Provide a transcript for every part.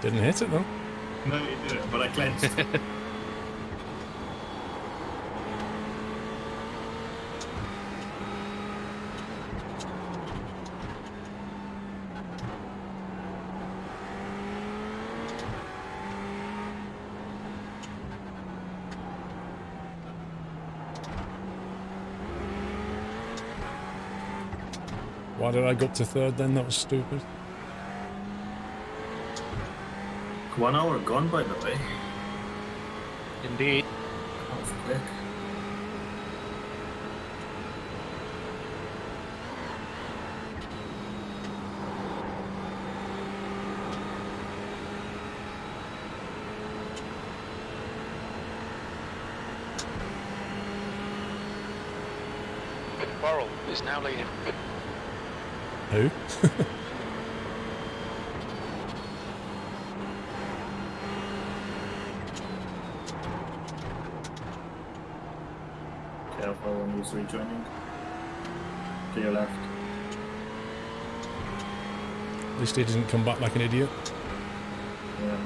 Didn't hit it though. No, you didn't, but I clenched. Why did I go up to third then? That was stupid. 1 hour gone, by the way. Indeed. That was quick. Squirrel is now leading. Who? Careful when he's rejoining. To your left. At least he didn't come back like an idiot. Yeah.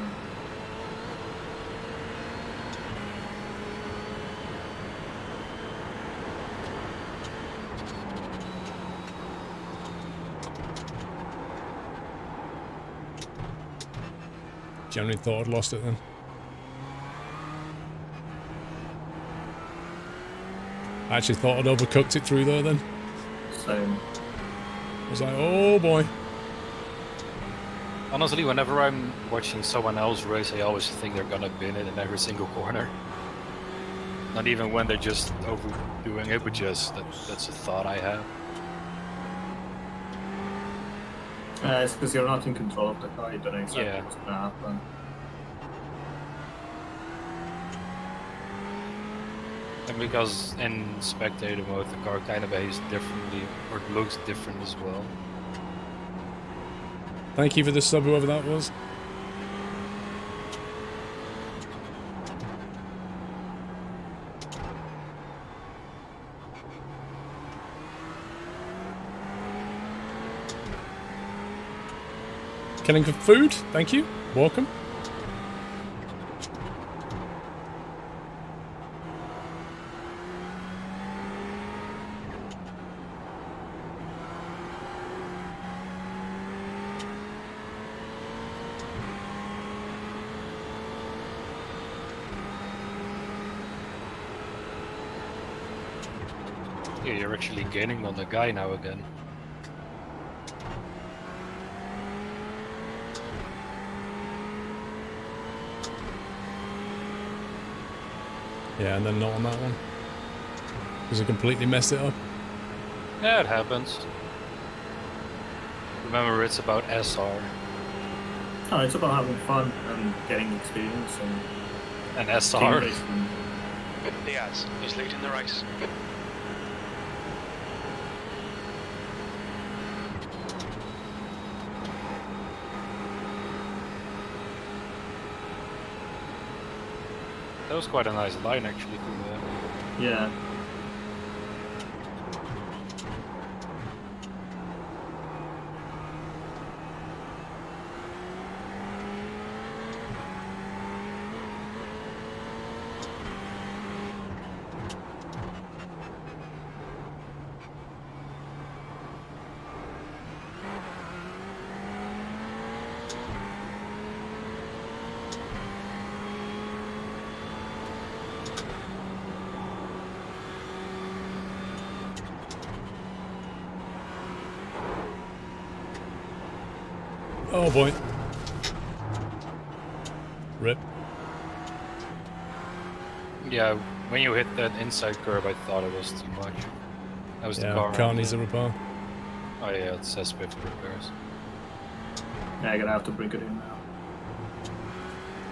Generally thought I'd lost it then. I actually thought I'd overcooked it through there then. Same. I was like, oh boy. Honestly, whenever I'm watching someone else race, I always think they're gonna bin it in every single corner. Not even when they're just overdoing it, but just that's a thought I have. It's because you're not in control of the car, you don't know exactly what's going to happen. And because in spectator mode the car kind of behaves differently, or looks different as well. Thank you for the sub, whoever that was. Killing for food, thank you. Welcome. Yeah, you're actually gaining on the guy now again. Yeah, and then not on that one. Because I completely messed it up. Yeah, it happens. Remember, it's about SR. Oh, it's about having fun and getting experience and And SR. team racing. Diaz is leading the race. That was quite a nice line actually through there. Yeah. Oh boy. Rip. Yeah, when you hit that inside curve, I thought it was too much. That was the car. Car needs a repair. Oh yeah, it says Swift repairs. Yeah, I'm gonna have to bring it in now.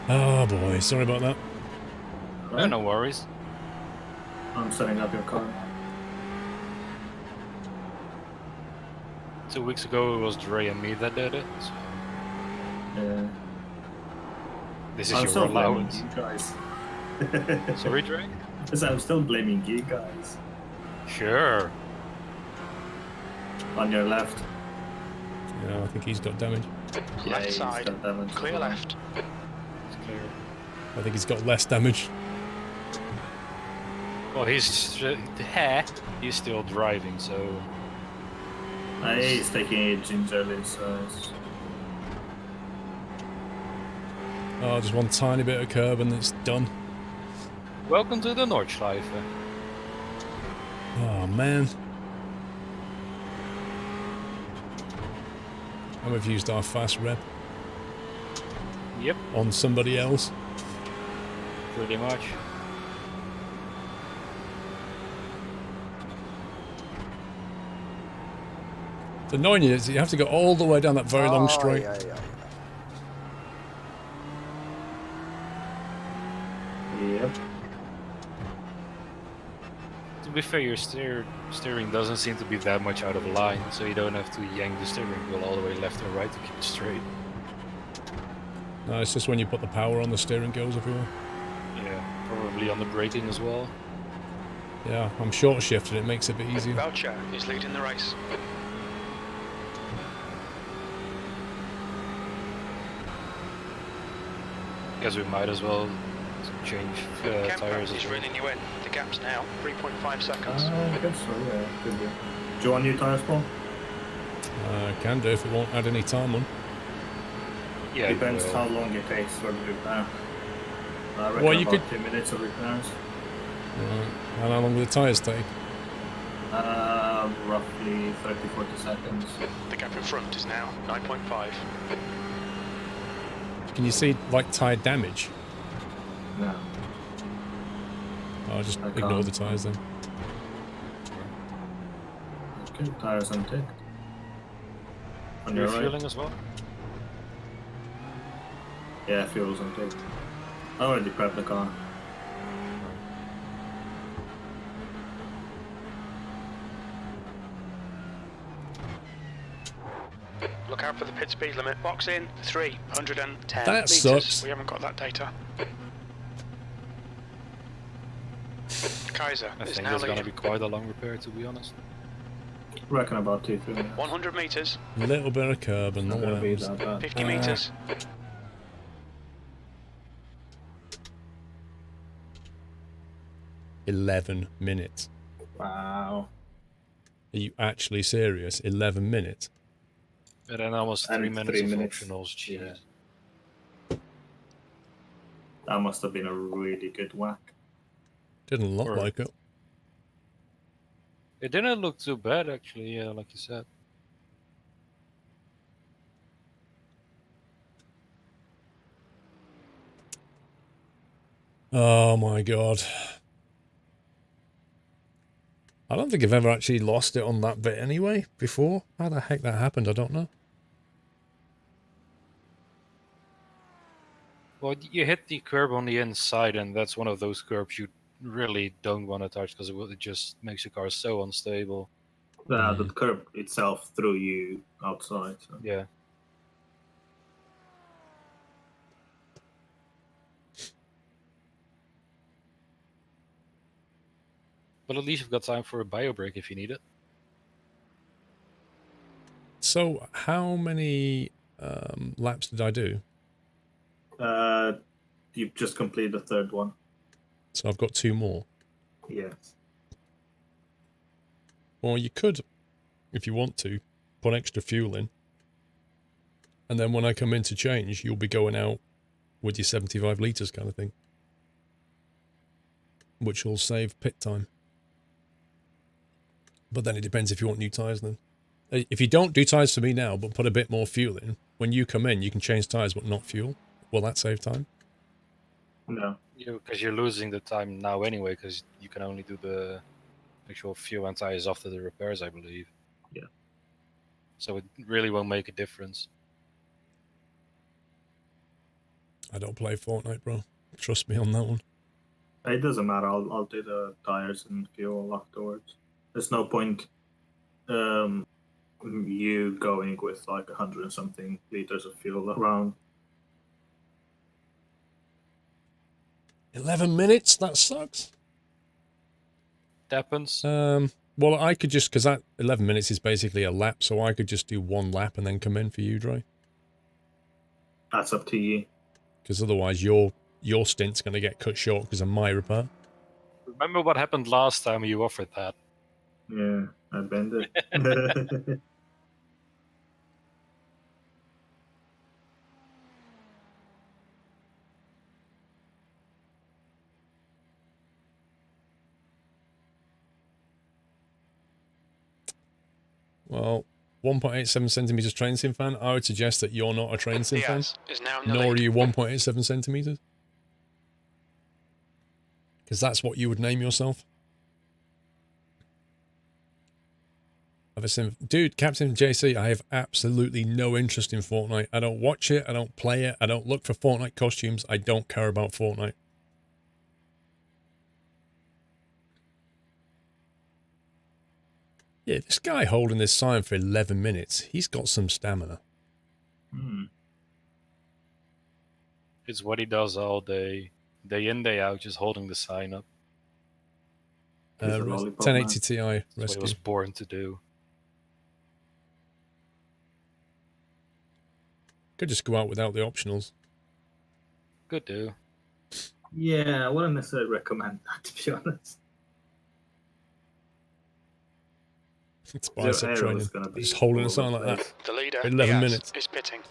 Oh boy, sorry about that. Yeah, no worries. I'm setting up your car now. 2 weeks ago it was Dre and me that did it. So Yeah. this is I'm your still blaming allowance. you guys. Sorry, Dre? Because I'm still blaming you guys. Sure. On your left. Yeah, I think he's got damage. Yeah, Left he's side. got damage as Clear well. left. It's clear. I think he's got less damage. Well, he's still driving, so He's taking it gingerly, so it's... Oh, just one tiny bit of curb and it's done. welcome to the Nordschleife. Oh, man. And we've used our fast rep Yep, on somebody else. pretty much. It's annoying you have to go all the way down that very long straight. Yep. To be fair, your steering doesn't seem to be that much out of line, so you don't have to yank the steering wheel all the way left or right to keep it straight. No, it's just when you put the power on, the steering goes everywhere. Yeah, probably on the braking as well. Yeah, I'm short shifted, it makes it a bit easier. Boucher is leading the race. Guess we might as well change Kemper tires is as well. reining you in. The gap's now 3.5 seconds. I guess so, yeah. Could be. Do you want new tyres, Paul? Can do if it won't add any time on. Yeah, Depends well, how long it takes for the repair. I reckon Well, you about could- 2 minutes of repairs. Right. And how long will the tyres take? Roughly 30-40 seconds. The gap in front is now 9.5. Can you see, like, tyre damage? No. I'll just I ignore can't. the tyres then. Okay, tyres unticked. On your right. refueling as well. Yeah, fuel's unticked. I already prepped the car. Look out for the pit speed limit. Box in 310 That meters. sucks. We haven't got that data. Kaiser I is think now that's gonna leading. be quite a long repair, to be honest. Reckon about 2-3 minutes. 100 meters. A little bit of curb and Not not gonna be what that bad. 50 meters. 11 minutes. Wow. Are you actually serious? 11 minutes? And then almost And 3 minutes 3 of minutes. optionals. Jeez. Yeah. That must have been a really good whack. Didn't look Or- like it. It didn't look too bad, actually. Yeah, like you said. Oh my god. I don't think I've ever actually lost it on that bit anyway, before. How the heck that happened, I don't know. Well, you hit the curb on the inside, and that's one of those curbs you really don't want to touch because it just makes your car so unstable. The curb itself threw you outside. So. Yeah. But at least you've got time for a bio break if you need it. So, how many laps did I do? You've just completed the third one. So I've got 2 more. Yes. Or you could, if you want to, put extra fuel in. And then when I come in to change, you'll be going out with your 75 litres kind of thing. Which will save pit time. But then it depends if you want new tyres then. If you don't do tyres for me now, but put a bit more fuel in, when you come in, you can change tyres but not fuel. Will that save time? No. Because you're losing the time now anyway, because you can only do the actual fuel and tires after the repairs, I believe. Yeah. So it really won't make a difference. I don't play Fortnite, bro. Trust me on that one. It doesn't matter. I'll do the tires and fuel afterwards. There's no point you going with like 100 and something liters of fuel around. 11 minutes? That sucks. It happens. Well, I could just, because that 11 minutes is basically a lap, so I could just do 1 lap and then come in for you, Dre. That's up to you. Because otherwise your stint's going to get cut short because of my repair. Remember what happened last time you offered that? Yeah, I bend it. Well, 1.87 centimeters train sim fan. I would suggest that you're not a train sim fan. Diaz is now in the Nor are lead. you 1.87 centimeters. Because that's what you would name yourself. Dude, Captain JC, I have absolutely no interest in Fortnite. I don't watch it. I don't play it. I don't look for Fortnite costumes. I don't care about Fortnite. Yeah, this guy holding this sign for 11 minutes, he's got some stamina. It's what he does all day in, day out, just holding the sign up. He's a lollipop 1080 Ti That's what he rescue. was born to do. Could just go out without the optionals. Could do. Yeah, I wouldn't necessarily recommend that, to be honest. It's Their bicep aero training. is gonna be Just holding all a sign over like the that. The leader, 11 Diaz, minutes. is pitting.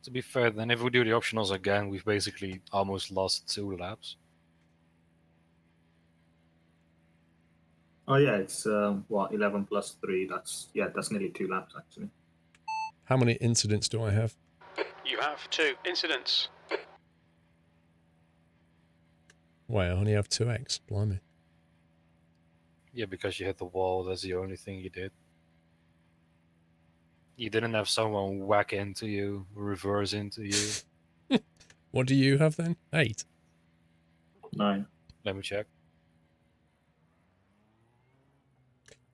To be fair, then if we do the optionals again, we've basically almost lost 2 laps. Oh yeah, it's 11 plus 3. That's nearly 2 laps actually. How many incidents do I have? You have 2 incidents. Wait, I only have 2x. Blimey. Yeah, because you hit the wall, that's the only thing you did. You didn't have someone whack into you, reverse into you. What do you have then? 8. 9. Let me check.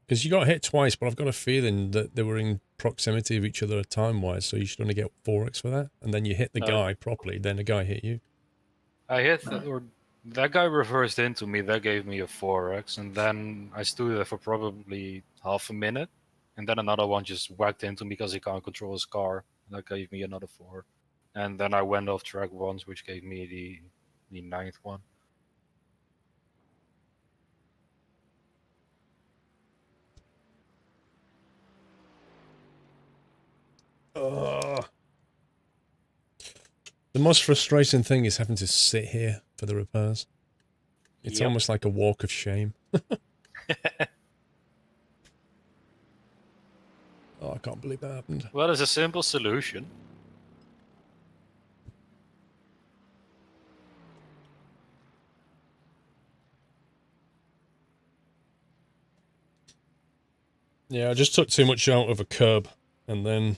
Because you got hit twice, but I've got a feeling that they were in proximity of each other time-wise, so you should only get 4x for that. And then you hit the No. guy properly, then the guy hit you. I hit that guy reversed into me, that gave me a 4x, and then I stood there for probably half a minute, and then another one just whacked into me because he can't control his car, and that gave me another 4. And then I went off track once, which gave me the 9th one. The most frustrating thing is having to sit here for the repairs. It's Yep. almost like a walk of shame. Oh, I can't believe that happened. Well, there's a simple solution. Yeah, I just took too much out of a curb, and then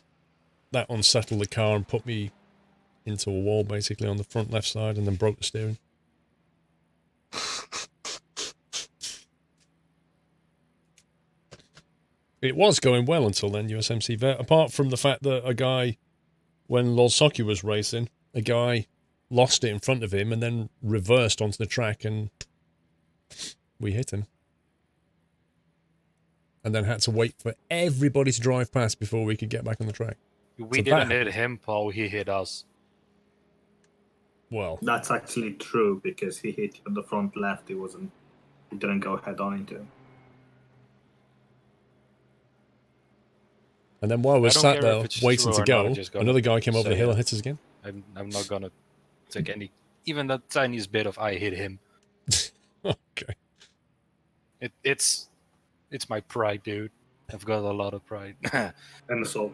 that unsettled the car and put me into a wall, basically, on the front left side, and then broke the steering. It was going well until then, USMC Vet, apart from the fact that a guy, when Lolsocky was racing, a guy lost it in front of him and then reversed onto the track, and we hit him. And then had to wait for everybody to drive past before we could get back on the track. We So didn't that hit him, Paul, he hit us. Well, That's actually true because he hit you on the front left. He didn't go head on into him. and then while we I don't sat care there if it's waiting true to or not, I'm go, just gonna another guy came over the say hill it. and hit us again. I'm not gonna take any, even the tiniest bit of I hit him. Okay. It's my pride, dude. I've got a lot of pride. And assault.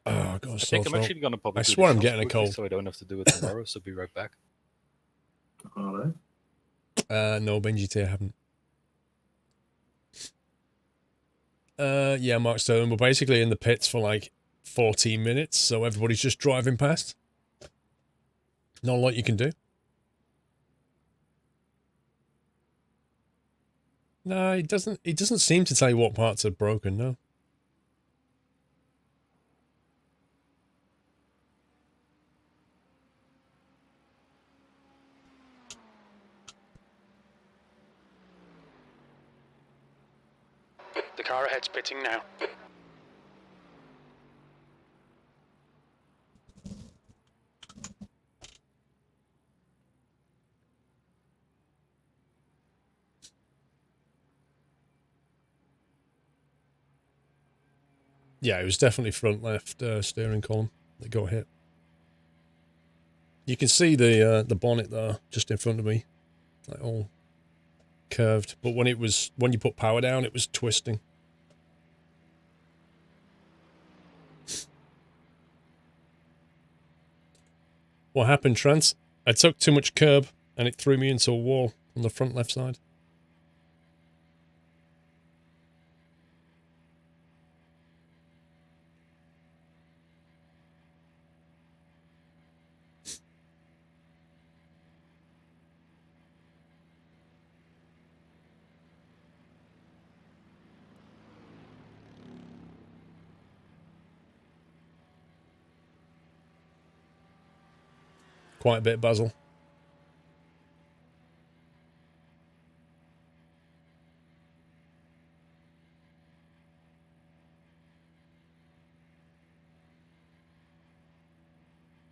Oh, God, I so think I'm actually gonna probably I do swear this I'm off getting a quickly cold. so I don't have to do it tomorrow, so be right back. All right. No, Benji T, I haven't. Yeah, Mark Stone. We're basically in the pits for like 14 minutes, so everybody's just driving past. Not a lot you can do. No, it doesn't. It doesn't seem to tell you what parts are broken. No. The car ahead's pitting now. Yeah, it was definitely front left steering column that got hit. You can see the bonnet there, just in front of me, like all curved. But when you put power down, it was twisting. What happened, Trent? I took too much curb and it threw me into a wall on the front left side. Quite a bit, Basil.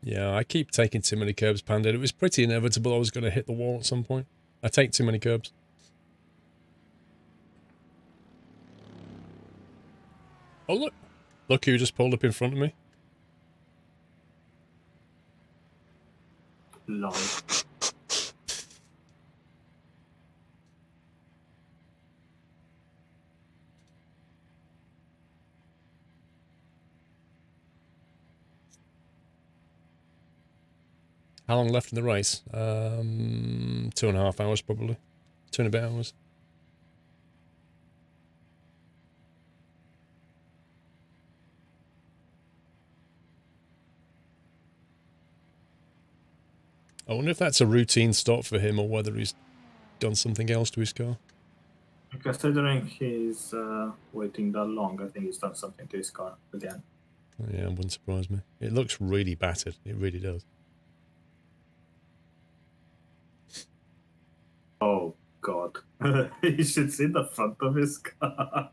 Yeah, I keep taking too many curbs, Panda. It was pretty inevitable I was going to hit the wall at some point. I take too many curbs. Oh, look. Look who just pulled up in front of me. Lol. How long left in the race? 2.5 hours, probably. 2 and a bit hours. I wonder if that's a routine stop for him or whether he's done something else to his car. Considering he's waiting that long, I think he's done something to his car again. Yeah, it wouldn't surprise me. It looks really battered. It really does. Oh, God. You should see the front of his car.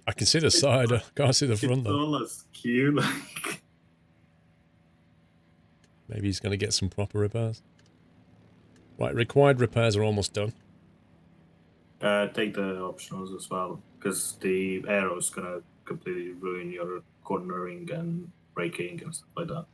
I can see the side. I can't see the front, It's though. all askew, like... Maybe he's going to get some proper repairs. Right, required repairs are almost done. Take the optionals as well, because the arrow's gonna completely ruin your cornering and braking and stuff like that.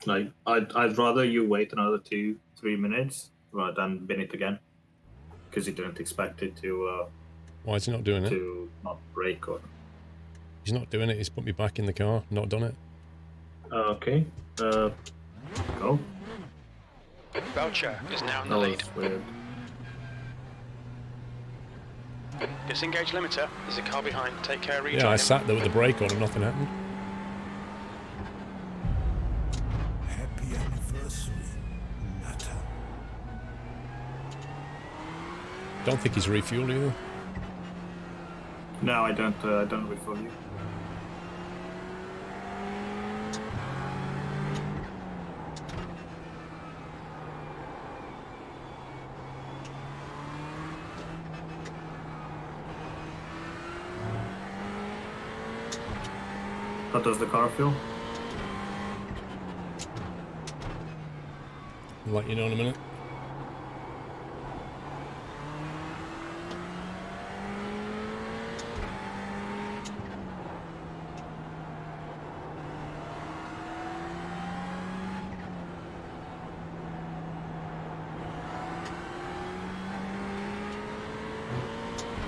Like, I'd rather you wait another 2-3 minutes rather than bin it again, because you didn't expect it to Why is he not doing it? not brake or. He's not doing it. He's put me back in the car. Not done it. Okay. Go. Belcher is now in the That lead. was weird. Disengage limiter. There's a car behind. Take care. Rejoin Yeah, I him. sat there with the brake on and nothing happened. Happy anniversary, Nata. Don't think he's refueled either. No, I don't refill you. How does the car feel? I'll let you know in a minute.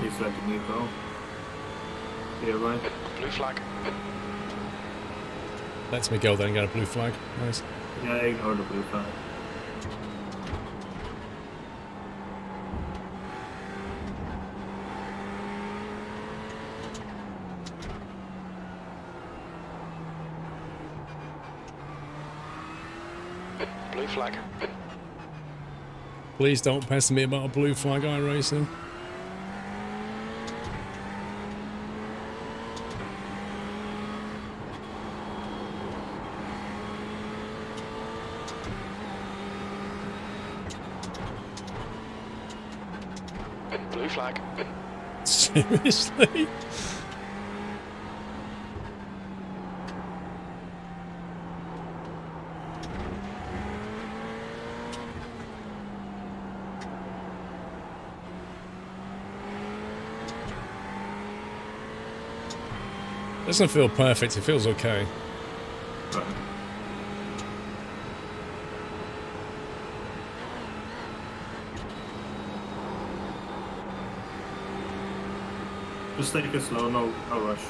He's letting you go. You're right. Blue flag. Lets me go then and get a blue flag. Nice. Yeah, ignore the blue flag. Blue flag. Please don't pester me about a blue flag iRacing. Blue flag. Seriously? Doesn't feel perfect, it feels okay. Right. Just take it slow, no rush.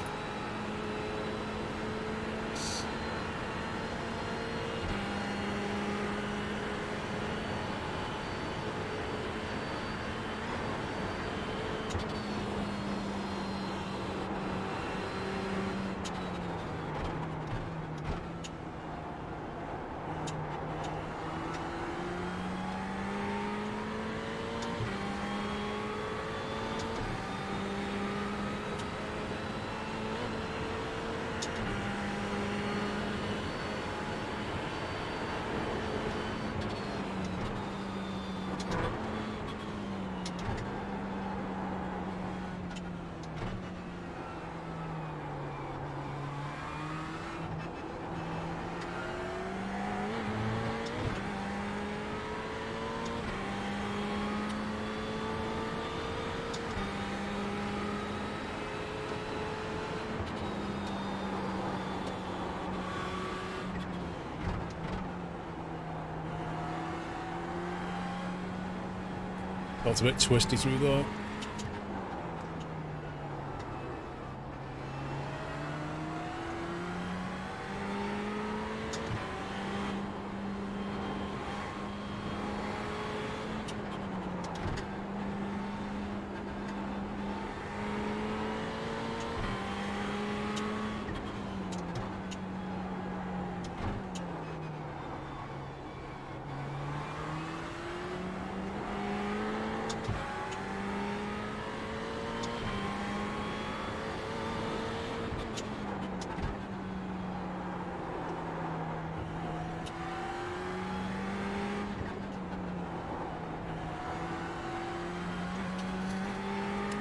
Felt a bit twisty through there.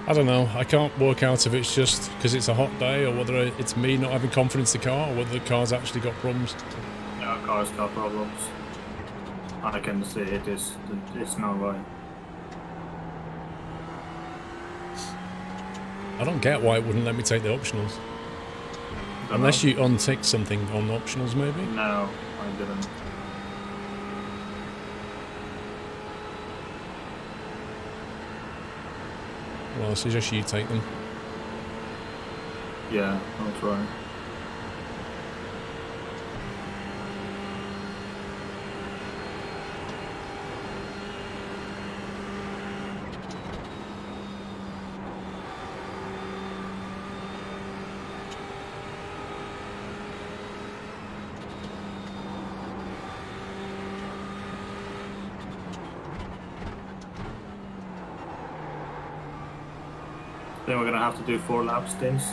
I don't know. I can't work out if it's just because it's a hot day or whether it's me not having confidence in the car or whether the car's actually got problems. Yeah, car's got problems. I can see it's not right. I don't get why it wouldn't let me take the optionals. Unless you untick something on optionals, maybe? No, I didn't. Well, I suggest you take them. Yeah, I'll try. Then we're gonna have to do 4 lap stints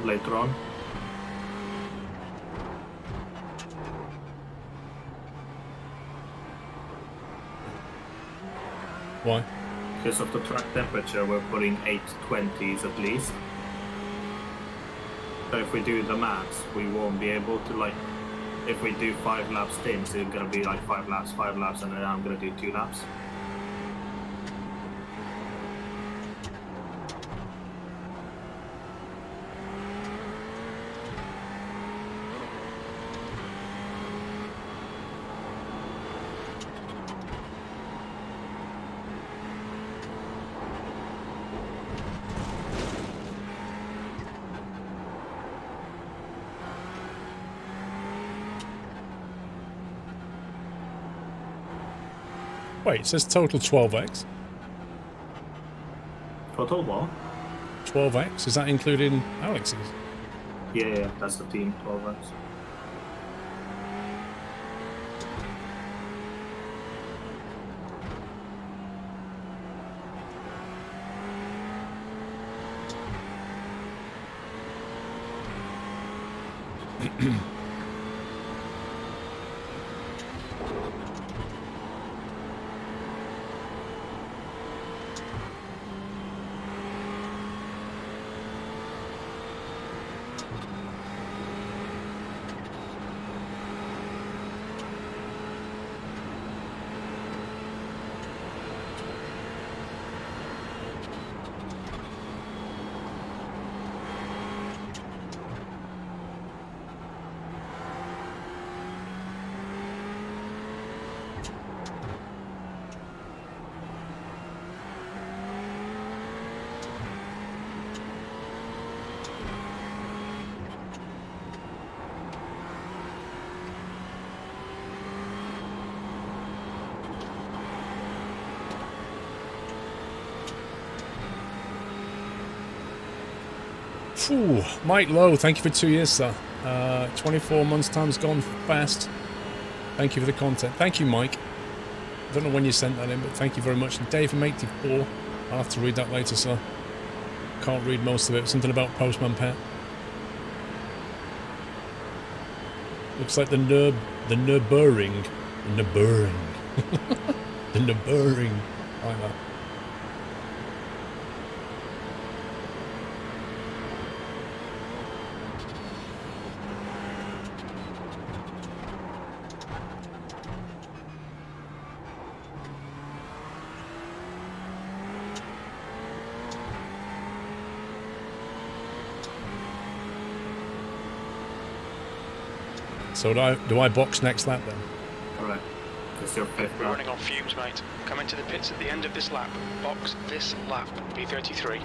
later on. Why? Because of the track temperature, we're putting 820s at least. So if we do the maths, we won't be able to, like, if we do 5 lap stints, it's gonna be like 5 laps, and then I'm gonna do 2 laps. Wait, it says total 12x. Total what? 12x? Is that including Alex's? Yeah, that's the team, 12x. Phew, Mike Lowe, thank you for 2 years, sir. 24 months time's gone fast. Thank you for the content. Thank you, Mike. I don't know when you sent that in, but thank you very much. And Dave from 84, I'll have to read that later, sir. Can't read most of it. Something about Postman Pat. Looks like the Nürburgring. The Nürburgring. The Nürburgring. I like that. So do I box next lap then? Correct. It's your fifth We're lap. running on fumes, mate. Come into the pits at the end of this lap. Box this lap. B33.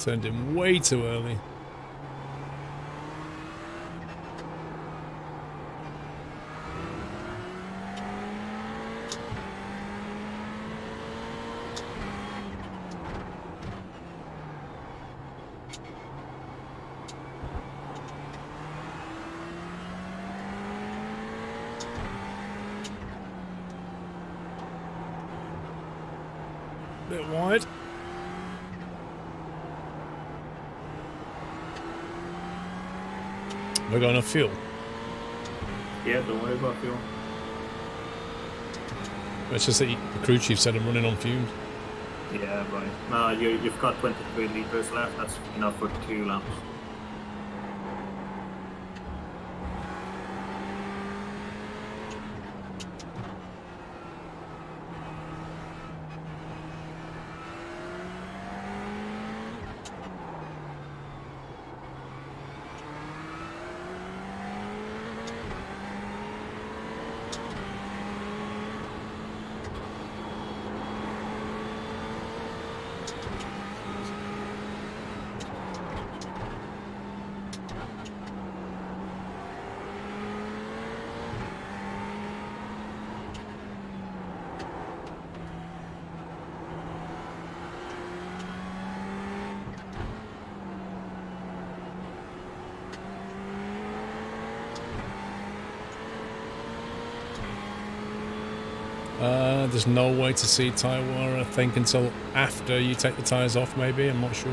Turned in way too early. Bit wide. We're going to fuel. Yeah, don't worry about fuel. It's just that the crew chief said I'm running on fumes. Yeah, right. No, you've got 23 litres left. That's enough for 2 laps. There's no way to see tyre wear, I think, until after you take the tyres off, maybe. I'm not sure.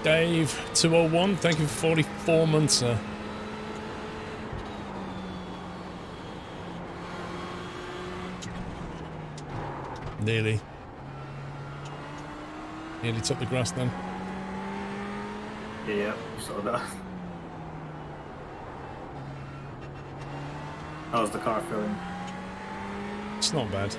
Dave 201, thank you for 44 months, sir. Nearly took the grass then. Yeah, saw that. How's the car feeling? It's not bad.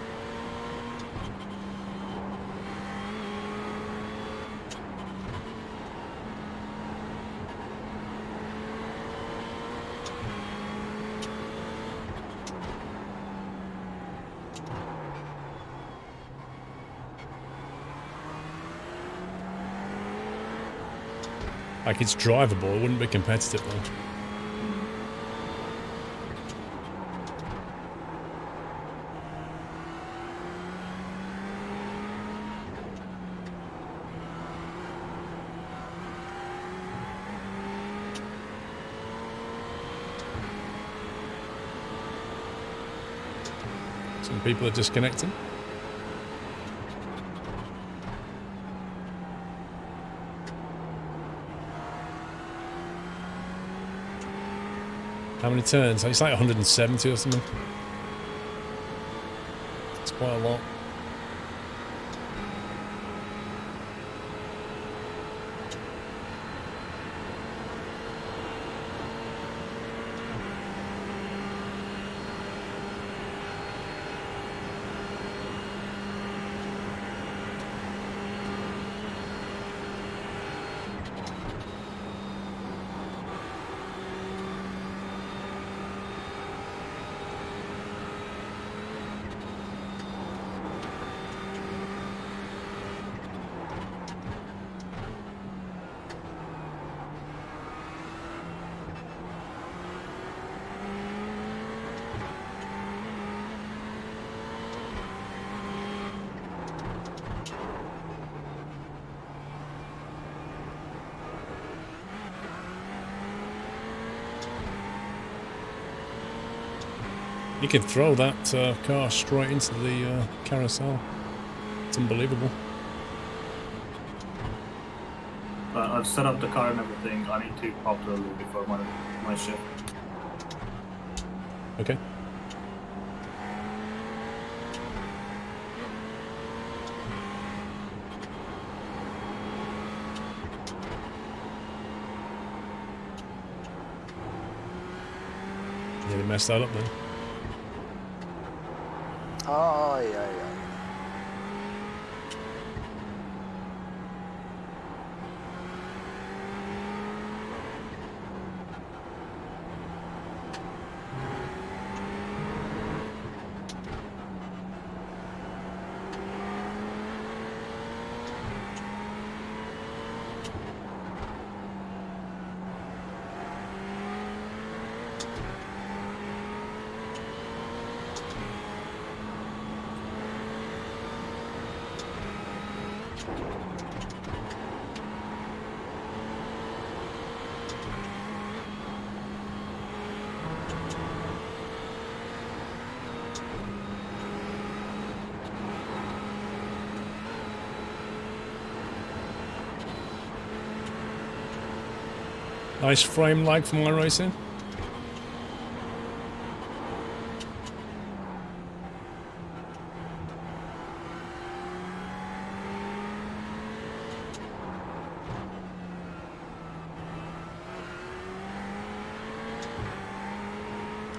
Like, it's drivable, it wouldn't be competitive though. Some people are disconnecting. How many turns? It's like 170 or something. It's quite a lot. You could throw that car straight into the carousel. It's unbelievable. I've set up the car and everything. I need to pop the loop before my shift. Okay. Nearly messed that up then. Oh, yeah. Nice frame lag from iRacing.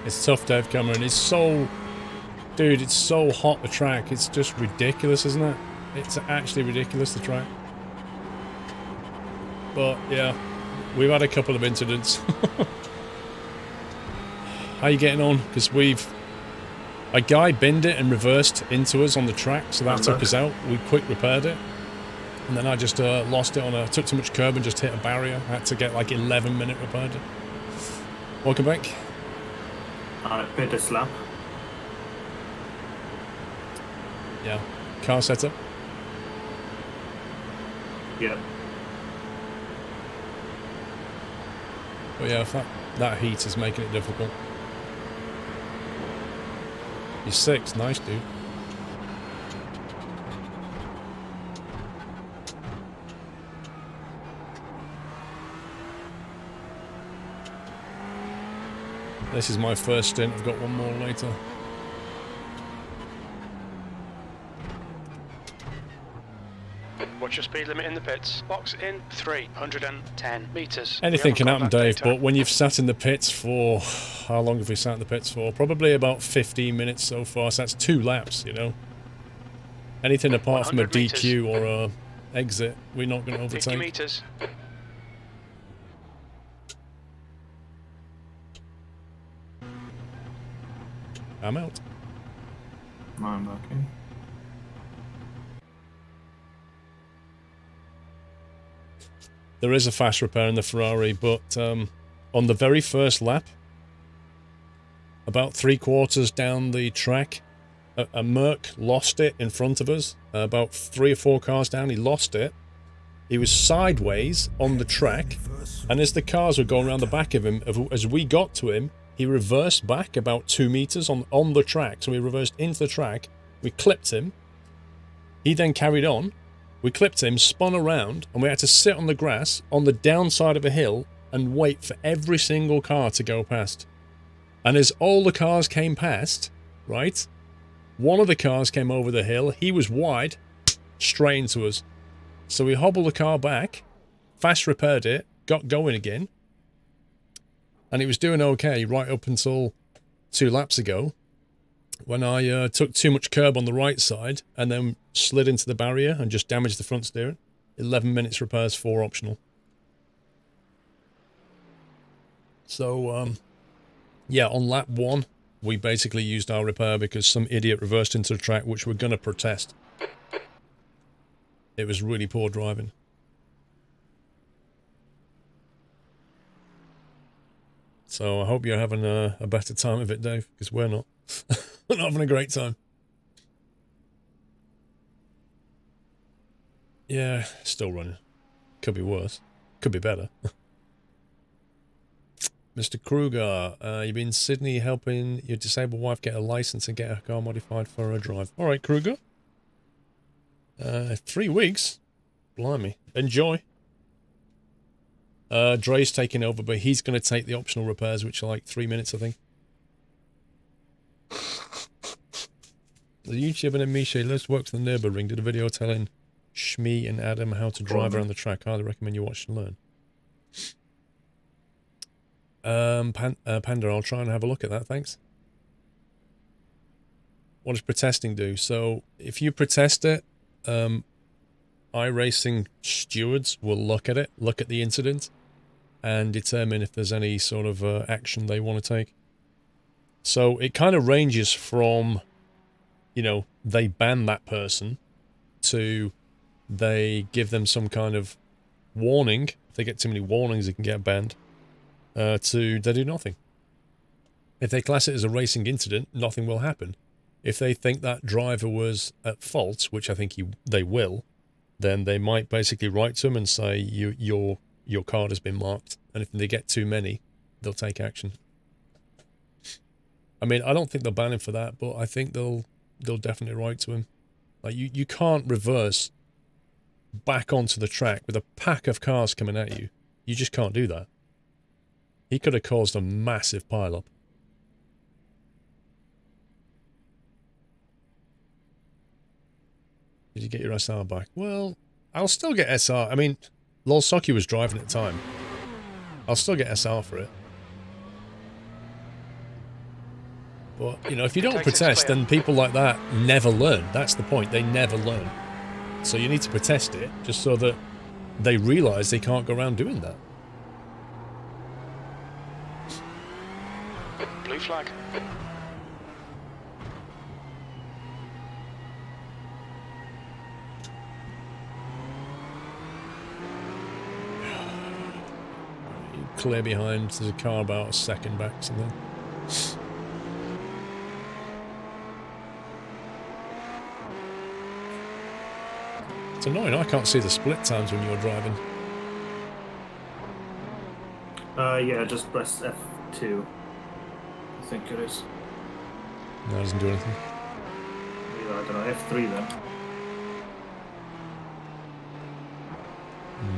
It's tough, Dave Cameron. It's so... Dude, it's so hot, the track. It's just ridiculous, isn't it? It's actually ridiculous, the track. But, yeah. We've had a couple of incidents. How are you getting on? Because a guy binned it and reversed into us on the track, so that took us out. We quick repaired it. And then I just lost it took too much curb and just hit a barrier. I had to get like 11-minute repaired. Welcome back. Pit a slap. Yeah. Car setup. Yeah. But yeah, if that heat is making it difficult. You're 6, nice dude. This is my first stint. I've got one more later. What's your speed limit in the pits? Box in 310 meters. Anything can happen, Dave, but when you've sat in the pits for... How long have we sat in the pits for? Probably about 15 minutes so far, so that's 2 laps, you know. Anything apart from a DQ or a exit, we're not going to overtake. 50 meters. I'm out. I'm back in. There is a fast repair in the Ferrari, but on the very first lap, about 3/4 down the track, a Merc lost it in front of us. About 3 or 4 cars down, he lost it. He was sideways on the track, and as the cars were going around the back of him, as we got to him, he reversed back about 2 meters on the track. So we reversed into the track. We clipped him. He then carried on. We clipped him, spun around, and we had to sit on the grass on the downside of a hill and wait for every single car to go past. And as all the cars came past, right, one of the cars came over the hill. He was wide, straight into us. So we hobbled the car back, fast repaired it, got going again, and it was doing okay right up until 2 laps ago, when I took too much curb on the right side and then slid into the barrier and just damaged the front steering. 11 minutes repairs, 4 optional. So, yeah, on lap 1, we basically used our repair because some idiot reversed into the track, which we're going to protest. It was really poor driving. So I hope you're having a better time of it, Dave, because we're not. We're not having a great time. Yeah, still running. Could be worse. Could be better. Mr. Kruger, you've been in Sydney helping your disabled wife get a license and get her car modified for her drive. All right, Kruger. 3 weeks? Blimey. Enjoy. Dre's taking over, but he's going to take the optional repairs, which are like 3 minutes, I think. The YouTuber named Misha lives, works in the Nürburgring, did a video telling Shmi and Adam how to drive around the track. Highly recommend you watch and learn. Panda, I'll try and have a look at that, thanks. What does protesting do? So, if you protest it, iRacing stewards will look at it, look at the incident, and determine if there's any sort of action they want to take. So, it kind of ranges from, you know, they ban that person, to they give them some kind of warning. If they get too many warnings, they can get banned. To they do nothing. If they class it as a racing incident, nothing will happen. If they think that driver was at fault, which I think they will, then they might basically write to him and say your card has been marked. And if they get too many, they'll take action. I mean, I don't think they'll ban him for that, but I think they'll definitely write to him. Like you can't reverse back onto the track with a pack of cars coming at you. You just can't do that. He could have caused a massive pile-up. Did you get your SR back? Well, I'll still get SR. I mean, Lol Socky was driving at the time. I'll still get SR for it. But, you know, if you don't protest, then people like that never learn. That's the point. They never learn. So you need to protest it, just so that they realise they can't go around doing that. Blue flag. Clear behind. There's a car about a second back, something. It's annoying. I can't see the split times when you're driving. Yeah, just press F2. I think it is. No, it doesn't do anything. Yeah, I don't know, F3 then.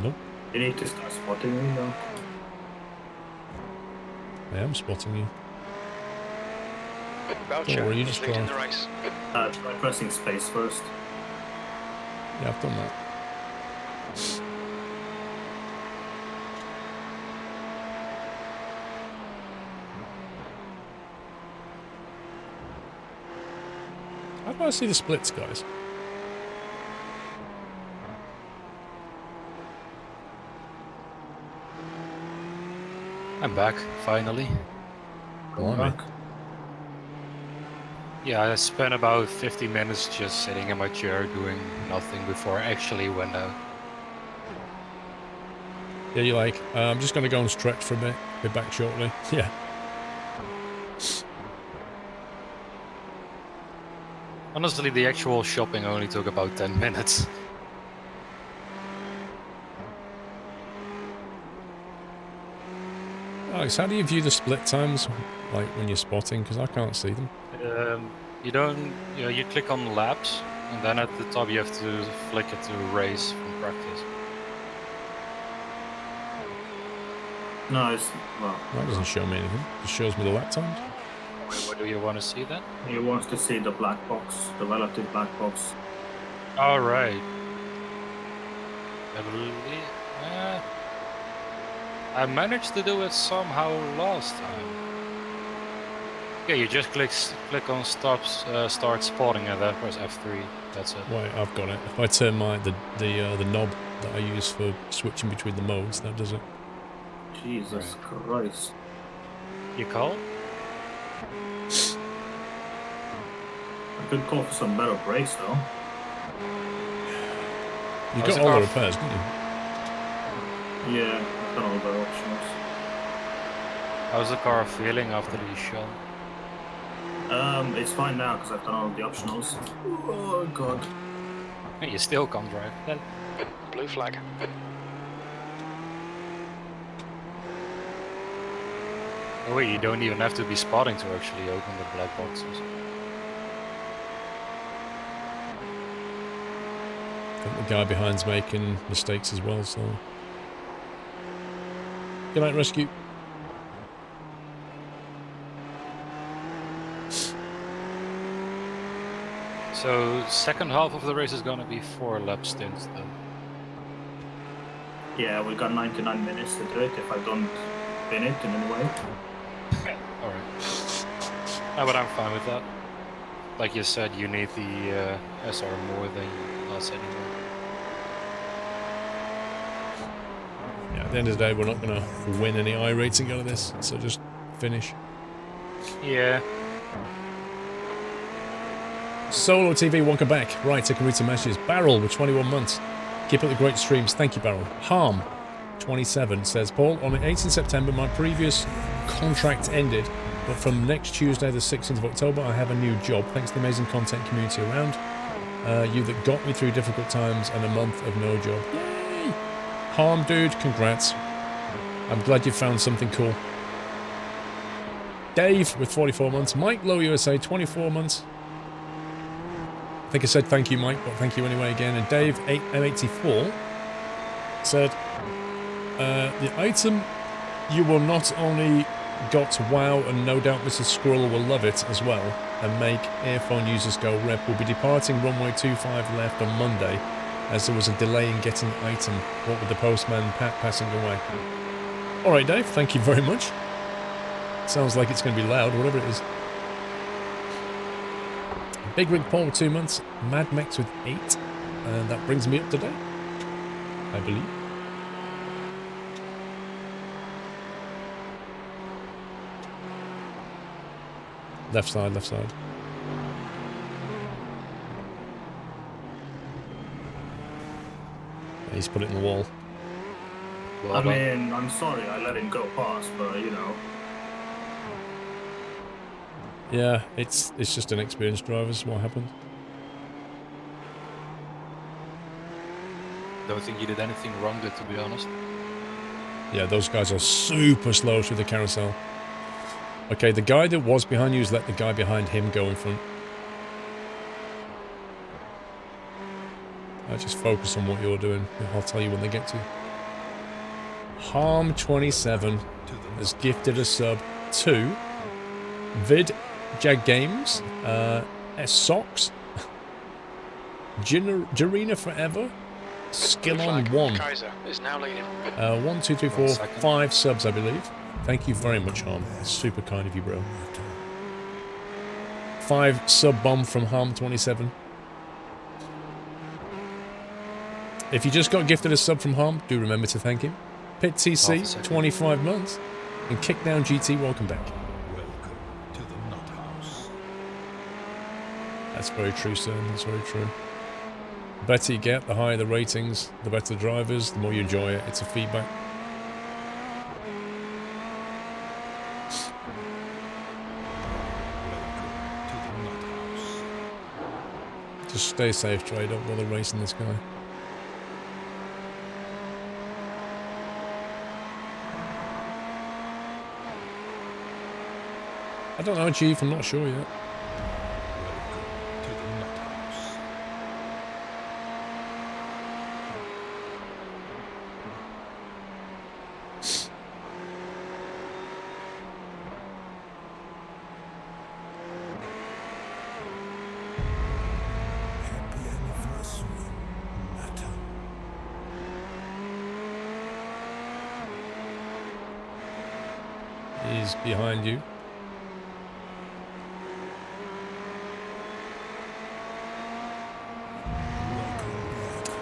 Nope. You need to start spotting me though. I am spotting you. Belcher, worry, you he's just leading drive. the race. Try pressing space first. Yeah, I've done that. How do I see the splits, guys? I'm back, finally. Blimey. Back. Yeah, I spent about 50 minutes just sitting in my chair doing nothing before I actually went out. Yeah, you're like, I'm just going to go and stretch for a bit. Be back shortly. Yeah. Honestly, the actual shopping only took about 10 minutes. Alex, how do you view the split times, like when you're spotting? Because I can't see them. You don't, you click on laps, and then at the top you have to flick it to race from practice. No, it's well. That doesn't show me anything. It shows me the lap times. What do you want to see then? He wants to see the black box, the relative black box. All right. I believe. I managed to do it somehow last time. Yeah, you just click on start spotting, and then press F3. That's it. Wait, I've got it. If I turn the knob that I use for switching between the modes, that does it. Jesus Christ. You call? I could call for some better brakes though. You How's got the all car the repairs, didn't you? Yeah, I've done all the options. How's the car feeling after the shell? It's fine now because I've done all the optionals. Oh god. You still can't drive. Blue flag. Oh wait, you don't even have to be spotting to actually open the black boxes. I think the guy behind's making mistakes as well, so... Good night, rescue. So second half of the race is gonna be 4 lap stints then. Yeah, we got 99 minutes to do it if I don't win it in any way. Alright. No, but I'm fine with that. Like you said, you need the SR more than us anymore. Yeah, at the end of the day, we're not going to win any iRacing out of this, so just finish. Yeah. Solo TV, welcome back. Right, I can read some messages. Barrel with 21 months. Keep up the great streams. Thank you, Barrel. Harm, 27, says, Paul, on the 18th September, my previous contract ended, but from next Tuesday, the 16th of October, I have a new job. Thanks to the amazing content community around. You that got me through difficult times and a month of no job. Yay! Harm, dude, congrats. I'm glad you found something cool. Dave with 44 months. Mike Low USA, 24 months. I think I said thank you, Mike, but thank you anyway again. And Dave, M84, said, the item you will not only got wow, and no doubt Mrs. Squirrel will love it as well, and make earphone users go rep, will be departing runway 25 left on Monday, as there was a delay in getting the item, what with the postman Pat passing away. Alright, Dave, thank you very much. Sounds like it's going to be loud, whatever it is. Big Rig Paul with 2 months, Mad Max with 8, and that brings me up to date, I believe. Left side, left side. Yeah, he's put it in the wall. Well I done. mean, I'm sorry I let him go past, but you know. Yeah, it's just inexperienced drivers, what happened. Don't think you did anything wrong there, to be honest. Yeah, those guys are super slow through the carousel. Okay, the guy that was behind you has let the guy behind him go in front. Just focus on what you're doing. I'll tell you when they get to you. Harm27 has gifted a sub to Vid Jag Games, S Socks, Jarena Forever, Skill on Flag. 1. Kaiser is now leading. 1, 2, 3, 4, 5 subs, I believe. Thank you very much, Harm. That's super kind of you, bro. 5 sub bomb from Harm27. If you just got gifted a sub from Harm, do remember to thank him. Pit TC, 25 months. And Kickdown GT, welcome back. Welcome to the Nut House. That's very true, sir. That's very true. The better you get, the higher the ratings, the better the drivers, the more you enjoy it. It's a feedback. Welcome to the Nut House. Just stay safe, Trey. Don't bother racing this guy. I don't know, Chief. I'm not sure yet. Welcome to the Nut House. Happy anniversary, Matter. He's behind you.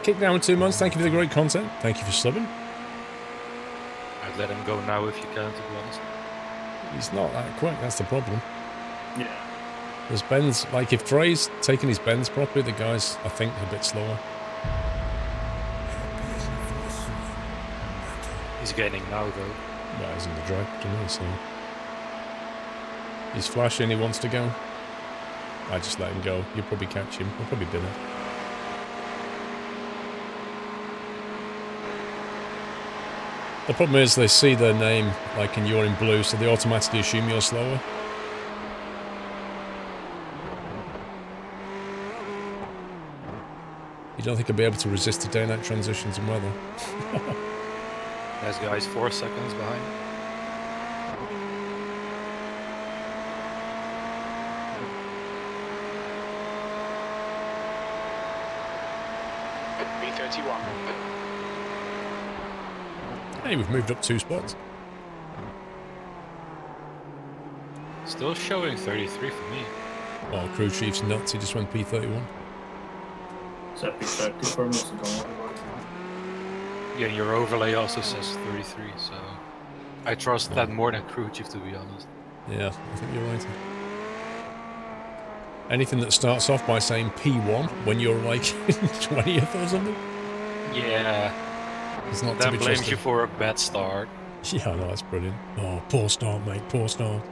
Kickdown with 2 months. Thank you for the great content. Thank you for subbing. I'd let him go now if you can, to be honest. He's not that quick. That's the problem. Yeah. There's bends. Like if Trey's taking his bends properly, the guy's I think a bit slower. He's gaining now, though. Well, he's in the drag, isn't he? So he's flashing. He wants to go. I just let him go. You'll probably catch him. He'll probably bin it. The problem is they see their name, like, and you're in blue, so they automatically assume you're slower. You don't think I'll be able to resist the day-night transitions and weather? Nice guys, 4 seconds behind. B31. Hey, we've moved up 2 spots. Still showing 33 for me. Oh, crew chief's nuts. He just went P31. Is that perspective for us? Yeah, your overlay also says 33, so I trust that more than crew chief, to be honest. Yeah, I think you're right. Anything that starts off by saying P1 when you're like 20th or something, Yeah, it's not to that be blames trusted. you for a bad start. Yeah, no, that's brilliant. Oh, poor start, mate. Poor start.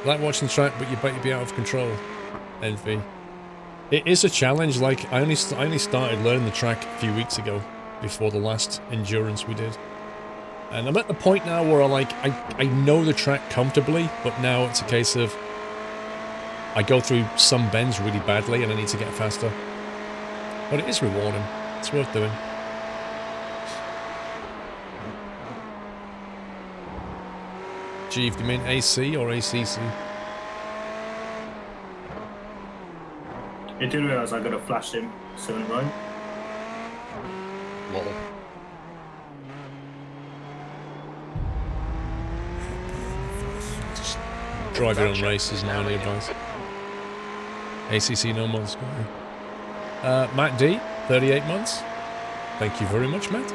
Like watching the track, but you bet you'd be out of control. Envy. It is a challenge. Like I only started learning the track a few weeks ago, before the last endurance we did, and I'm at the point now where I know the track comfortably, but now it's a case of I go through some bends really badly and I need to get faster. But it is rewarding. It's worth doing. Jeeve, do you mean AC or ACC? I didn't realise I got to flash him 7 right. Lol. Just drive your own races, my only advice. ACC no months. Matt D, 38 months. Thank you very much, Matt.